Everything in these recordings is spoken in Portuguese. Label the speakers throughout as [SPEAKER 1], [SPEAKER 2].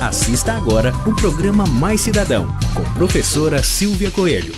[SPEAKER 1] Assista agora o programa Mais Cidadão, com professora Silvia Coelho.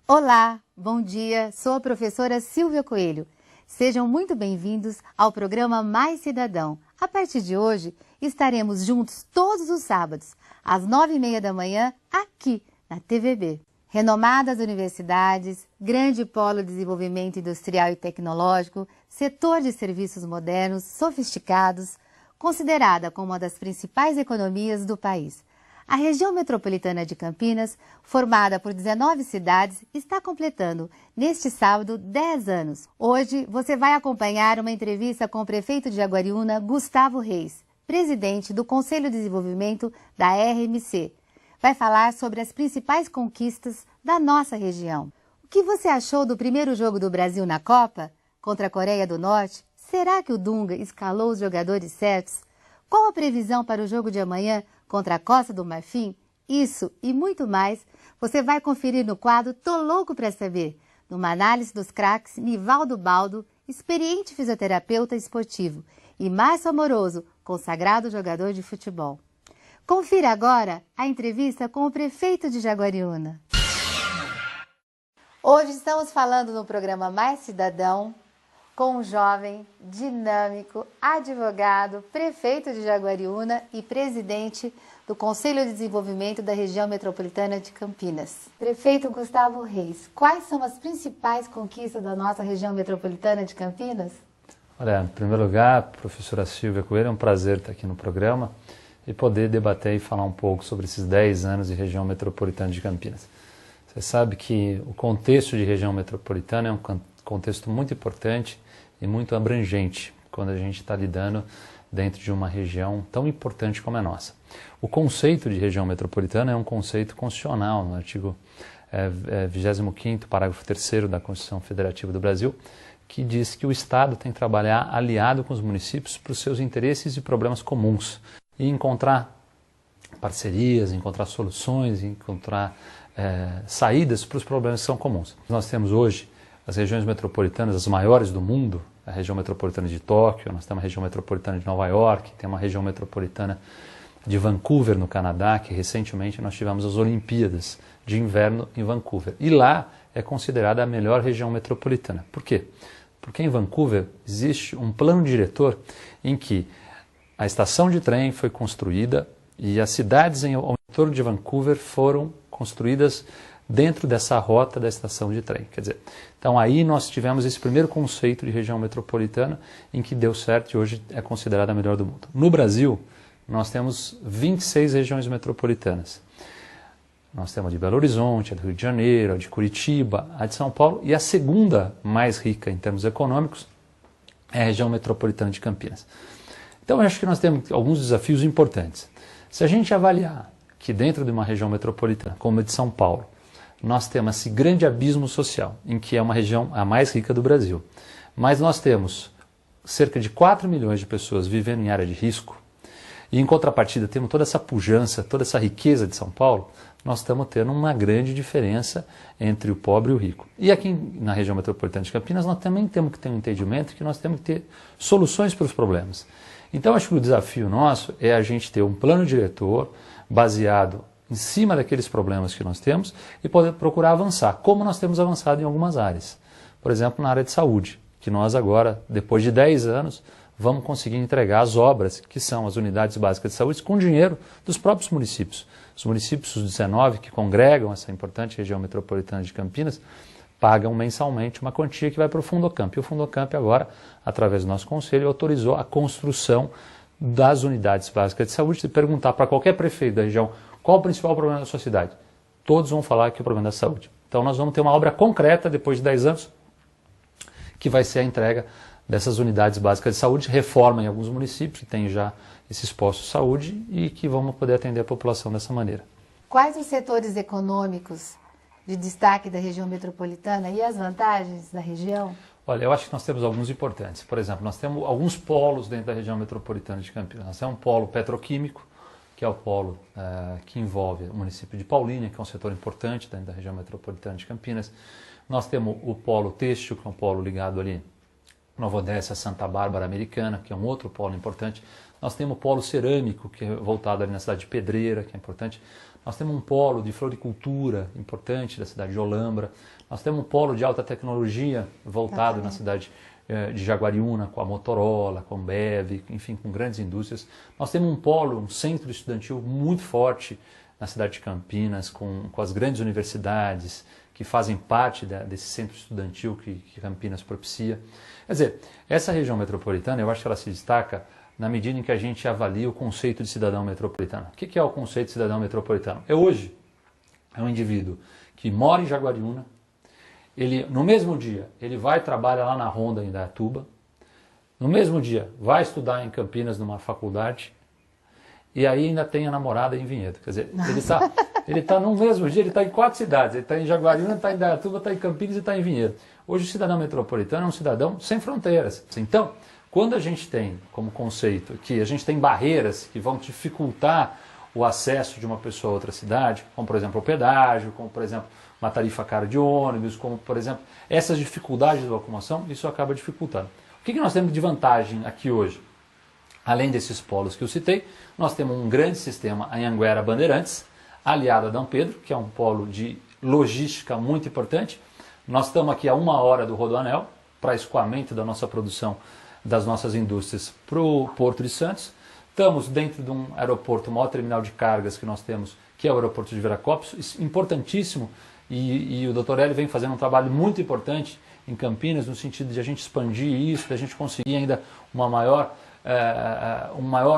[SPEAKER 2] Olá, bom dia, sou a professora Silvia Coelho. Sejam muito bem-vindos ao programa Mais Cidadão. A partir de hoje, estaremos juntos todos os sábados, às 9h30 da manhã, aqui na TVB. Renomadas universidades, grande polo de desenvolvimento industrial e tecnológico, setor de serviços modernos, sofisticados, considerada como uma das principais economias do país. A região metropolitana de Campinas, formada por 19 cidades, está completando, neste sábado, 10 anos. Hoje, você vai acompanhar uma entrevista com o prefeito de Jaguariúna, Gustavo Reis, presidente do Conselho de Desenvolvimento da RMC. Vai falar sobre as principais conquistas da nossa região. O que você achou do primeiro jogo do Brasil na Copa, contra a Coreia do Norte? Será que o Dunga escalou os jogadores certos? Qual a previsão para o jogo de amanhã contra a Costa do Marfim? Isso e muito mais você vai conferir no quadro Tô Louco Pra Saber, numa análise dos craques Nivaldo Baldo, experiente fisioterapeuta esportivo, e Márcio Amoroso, consagrado jogador de futebol. Confira agora a entrevista com o prefeito de Jaguariúna. Hoje estamos falando no programa Mais Cidadão com um jovem, dinâmico, advogado, prefeito de Jaguariúna e presidente do Conselho de Desenvolvimento da Região Metropolitana de Campinas. Prefeito Gustavo Reis, quais são as principais conquistas da nossa região metropolitana de Campinas?
[SPEAKER 3] Olha, em primeiro lugar, professora Silvia Coelho, é um prazer estar aqui no programa e poder debater e falar um pouco sobre esses 10 anos de região metropolitana de Campinas. Você sabe que o contexto de região metropolitana é um contexto muito importante e muito abrangente quando a gente está lidando dentro de uma região tão importante como a nossa. O conceito de região metropolitana é um conceito constitucional, no artigo 25º, parágrafo 3º da Constituição Federativa do Brasil, que diz que o Estado tem que trabalhar aliado com os municípios para os seus interesses e problemas comuns e encontrar parcerias, encontrar soluções, encontrar saídas para os problemas que são comuns. Nós temos hoje as regiões metropolitanas, as maiores do mundo, a região metropolitana de Tóquio, nós temos a região metropolitana de Nova York, tem uma região metropolitana de Vancouver, no Canadá, que recentemente nós tivemos as Olimpíadas de Inverno em Vancouver. E lá é considerada a melhor região metropolitana. Por quê? Porque em Vancouver existe um plano diretor em que a estação de trem foi construída e as cidades ao entorno de Vancouver foram construídas dentro dessa rota da estação de trem. Quer dizer, então aí nós tivemos esse primeiro conceito de região metropolitana em que deu certo e hoje é considerada a melhor do mundo. No Brasil, nós temos 26 regiões metropolitanas. Nós temos a de Belo Horizonte, a do Rio de Janeiro, a de Curitiba, a de São Paulo e a segunda mais rica em termos econômicos é a região metropolitana de Campinas. Então eu acho que nós temos alguns desafios importantes. Se a gente avaliar que dentro de uma região metropolitana, como a de São Paulo, nós temos esse grande abismo social, em que é uma região a mais rica do Brasil. Mas nós temos cerca de 4 milhões de pessoas vivendo em área de risco, e em contrapartida temos toda essa pujança, toda essa riqueza de São Paulo, nós estamos tendo uma grande diferença entre o pobre e o rico. E aqui na região metropolitana de Campinas nós também temos que ter um entendimento que nós temos que ter soluções para os problemas. Então acho que o desafio nosso é a gente ter um plano diretor baseado em cima daqueles problemas que nós temos e poder procurar avançar, como nós temos avançado em algumas áreas. Por exemplo, na área de saúde, que nós agora, depois de 10 anos, vamos conseguir entregar as obras, que são as unidades básicas de saúde, com dinheiro dos próprios municípios. Os municípios, os 19, que congregam essa importante região metropolitana de Campinas, pagam mensalmente uma quantia que vai para o Fundocamp. E o Fundocamp agora, através do nosso conselho, autorizou a construção das unidades básicas de saúde. Se perguntar para qualquer prefeito da região qual o principal problema da sua cidade, todos vão falar que é o problema da saúde. Então nós vamos ter uma obra concreta, depois de 10 anos, que vai ser a entrega dessas unidades básicas de saúde, reforma em alguns municípios que têm já esses postos de saúde e que vamos poder atender a população dessa maneira.
[SPEAKER 2] Quais os setores econômicos de destaque da região metropolitana e as vantagens da região?
[SPEAKER 3] Olha, eu acho que nós temos alguns importantes. Por exemplo, nós temos alguns polos dentro da região metropolitana de Campinas. Nós temos um polo petroquímico, que é o polo que envolve o município de Paulínia, que é um setor importante dentro da região metropolitana de Campinas. Nós temos o polo têxtil, que é um polo ligado ali Nova Odessa, Santa Bárbara Americana, que é um outro polo importante. Nós temos o polo cerâmico, que é voltado ali na cidade de Pedreira, que é importante. Nós temos um polo de floricultura importante da cidade de Olambra. Nós temos um polo de alta tecnologia voltado na cidade de Jaguariúna, com a Motorola, com a Ambev, enfim, com grandes indústrias. Nós temos um polo, um centro estudantil muito forte na cidade de Campinas, com as grandes universidades que fazem parte desse centro estudantil que Campinas propicia. Quer dizer, essa região metropolitana, eu acho que ela se destaca na medida em que a gente avalia o conceito de cidadão metropolitano. O que é o conceito de cidadão metropolitano? Hoje, é um indivíduo que mora em Jaguariúna, ele, no mesmo dia, ele vai e trabalha lá na Honda, em Indaiatuba, no mesmo dia, vai estudar em Campinas, numa faculdade, e aí ainda tem a namorada em Vinhedo. Quer dizer, ele está no mesmo dia, ele está em 4 cidades, ele está em Jaguariúna, está em Indaiatuba, está em Campinas e está em Vinhedo. Hoje o cidadão metropolitano é um cidadão sem fronteiras. Então, quando a gente tem como conceito que a gente tem barreiras que vão dificultar o acesso de uma pessoa a outra cidade, como por exemplo o pedágio, como por exemplo uma tarifa cara de ônibus, como por exemplo essas dificuldades de locomoção, isso acaba dificultando. O que nós temos de vantagem aqui hoje? Além desses polos que eu citei, nós temos um grande sistema Anhanguera Bandeirantes, aliado a Dom Pedro, que é um polo de logística muito importante. Nós estamos aqui a 1 hora do Rodoanel, para escoamento da nossa produção das nossas indústrias para o Porto de Santos. Estamos dentro de um aeroporto, o maior terminal de cargas que nós temos, que é o aeroporto de Viracopos, importantíssimo, e o Dr. Hélio vem fazendo um trabalho muito importante em Campinas, no sentido de a gente expandir isso, de a gente conseguir ainda uma maior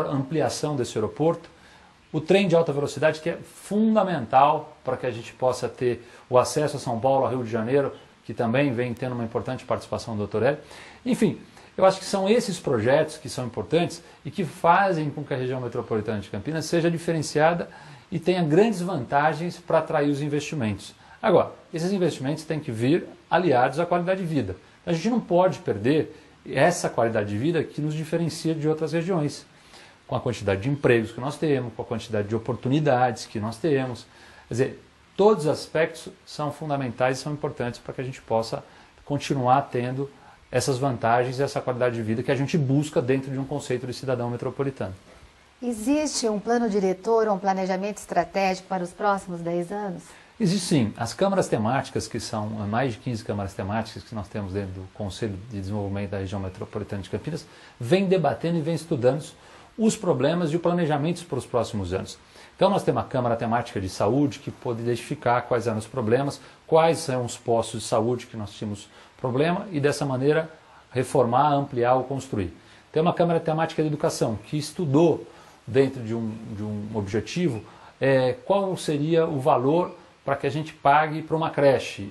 [SPEAKER 3] ampliação desse aeroporto. O trem de alta velocidade, que é fundamental para que a gente possa ter o acesso a São Paulo, ao Rio de Janeiro, que também vem tendo uma importante participação do Dr. Hélio. Enfim, eu acho que são esses projetos que são importantes e que fazem com que a região metropolitana de Campinas seja diferenciada e tenha grandes vantagens para atrair os investimentos. Agora, esses investimentos têm que vir aliados à qualidade de vida. A gente não pode perder essa qualidade de vida que nos diferencia de outras regiões, com a quantidade de empregos que nós temos, com a quantidade de oportunidades que nós temos. Quer dizer, todos os aspectos são fundamentais e são importantes para que a gente possa continuar tendo essas vantagens e essa qualidade de vida que a gente busca dentro de um conceito de cidadão metropolitano.
[SPEAKER 2] Existe um plano diretor, um planejamento estratégico para os próximos 10 anos?
[SPEAKER 3] Existe sim. As câmaras temáticas, que são mais de 15 câmaras temáticas que nós temos dentro do Conselho de Desenvolvimento da Região Metropolitana de Campinas, vem debatendo e vem estudando os problemas e o planejamento para os próximos anos. Então nós temos a Câmara Temática de Saúde, que pode identificar quais eram os problemas, quais são os postos de saúde que nós tínhamos problema e dessa maneira reformar, ampliar ou construir. Tem uma Câmara Temática de Educação, que estudou dentro de um objetivo qual seria o valor para que a gente pague para uma creche,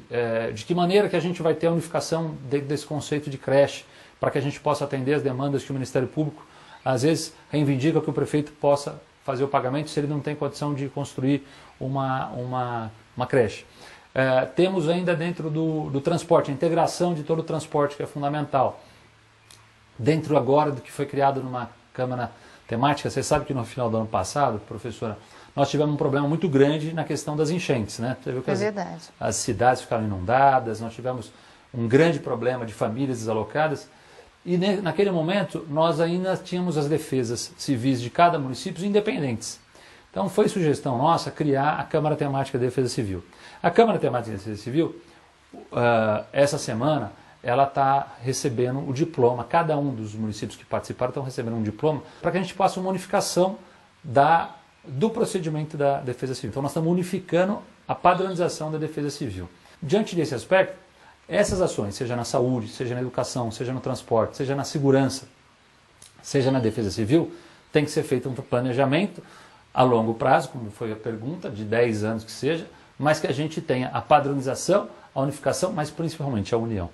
[SPEAKER 3] de que maneira que a gente vai ter a unificação desse conceito de creche, para que a gente possa atender as demandas que o Ministério Público às vezes reivindica que o prefeito possa fazer o pagamento se ele não tem condição de construir uma creche. Temos ainda dentro do transporte, a integração de todo o transporte, que é fundamental. Dentro agora do que foi criado numa Câmara Temática, você sabe que no final do ano passado, professora, nós tivemos um problema muito grande na questão das enchentes, né? Você viu que
[SPEAKER 2] verdade.
[SPEAKER 3] As cidades ficaram inundadas, nós tivemos um grande problema de famílias desalocadas, e naquele momento nós ainda tínhamos as defesas civis de cada município independentes. Então foi sugestão nossa criar a Câmara Temática de Defesa Civil. A Câmara Temática de Defesa Civil, essa semana, ela está recebendo o diploma, cada um dos municípios que participaram estão recebendo um diploma, para que a gente faça uma unificação do procedimento da Defesa Civil. Então nós estamos unificando a padronização da Defesa Civil. Diante desse aspecto, essas ações, seja na saúde, seja na educação, seja no transporte, seja na segurança, seja na Defesa Civil, tem que ser feito um planejamento a longo prazo, como foi a pergunta, de 10 anos que seja, mas que a gente tenha a padronização, a unificação, mas principalmente a união.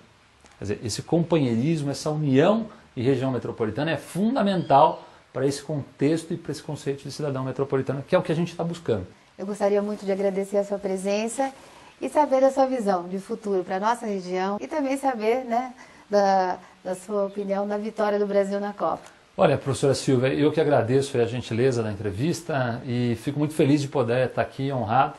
[SPEAKER 3] Quer dizer, esse companheirismo, essa união e região metropolitana é fundamental para esse contexto e para esse conceito de cidadão metropolitano, que é o que a gente está buscando.
[SPEAKER 2] Eu gostaria muito de agradecer a sua presença e saber a sua visão de futuro para a nossa região e também saber, né, da sua opinião na vitória do Brasil na Copa.
[SPEAKER 3] Olha, professora Silvia, eu que agradeço a gentileza da entrevista e fico muito feliz de poder estar aqui, honrado,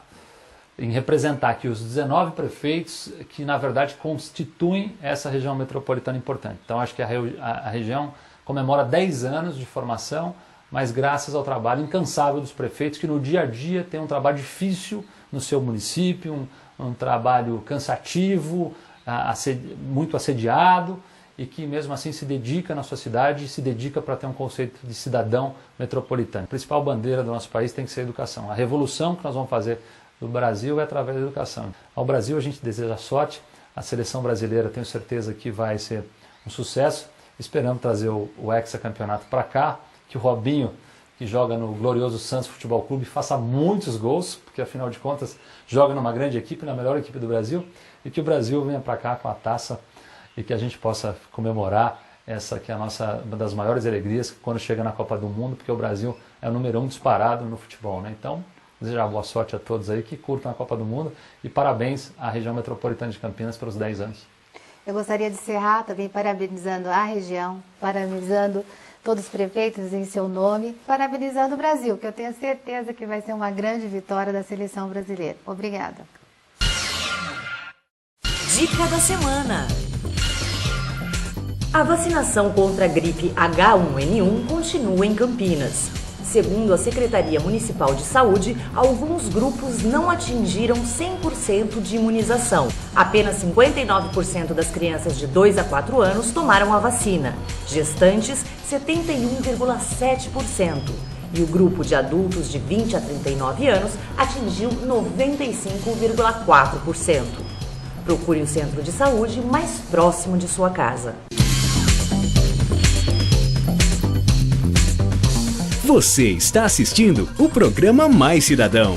[SPEAKER 3] em representar aqui os 19 prefeitos que, na verdade, constituem essa região metropolitana importante. Então, acho que a região comemora 10 anos de formação, mas graças ao trabalho incansável dos prefeitos, que no dia a dia tem um trabalho difícil no seu município, um trabalho cansativo, muito assediado, e que mesmo assim se dedica na sua cidade e se dedica para ter um conceito de cidadão metropolitano. A principal bandeira do nosso país tem que ser a educação. A revolução que nós vamos fazer do Brasil é através da educação. Ao Brasil a gente deseja sorte, a seleção brasileira tenho certeza que vai ser um sucesso. Esperamos trazer o hexacampeonato para cá, que o Robinho, que joga no glorioso Santos Futebol Clube, faça muitos gols, porque afinal de contas joga numa grande equipe, na melhor equipe do Brasil, e que o Brasil venha para cá com a taça e que a gente possa comemorar essa que é uma das maiores alegrias quando chega na Copa do Mundo, porque o Brasil é o número 1 disparado no futebol, né? Então, desejar boa sorte a todos aí que curtam a Copa do Mundo e parabéns à região metropolitana de Campinas pelos 10 anos.
[SPEAKER 2] Eu gostaria de encerrar também parabenizando a região, parabenizando todos os prefeitos em seu nome, parabenizando o Brasil, que eu tenho certeza que vai ser uma grande vitória da seleção brasileira. Obrigada.
[SPEAKER 4] Dica da semana. A vacinação contra a gripe H1N1 continua em Campinas. Segundo a Secretaria Municipal de Saúde, alguns grupos não atingiram 100% de imunização. Apenas 59% das crianças de 2 a 4 anos tomaram a vacina. Gestantes, 71,7%. E o grupo de adultos de 20 a 39 anos atingiu 95,4%. Procure o centro de saúde mais próximo de sua casa.
[SPEAKER 1] Você está assistindo o programa Mais Cidadão.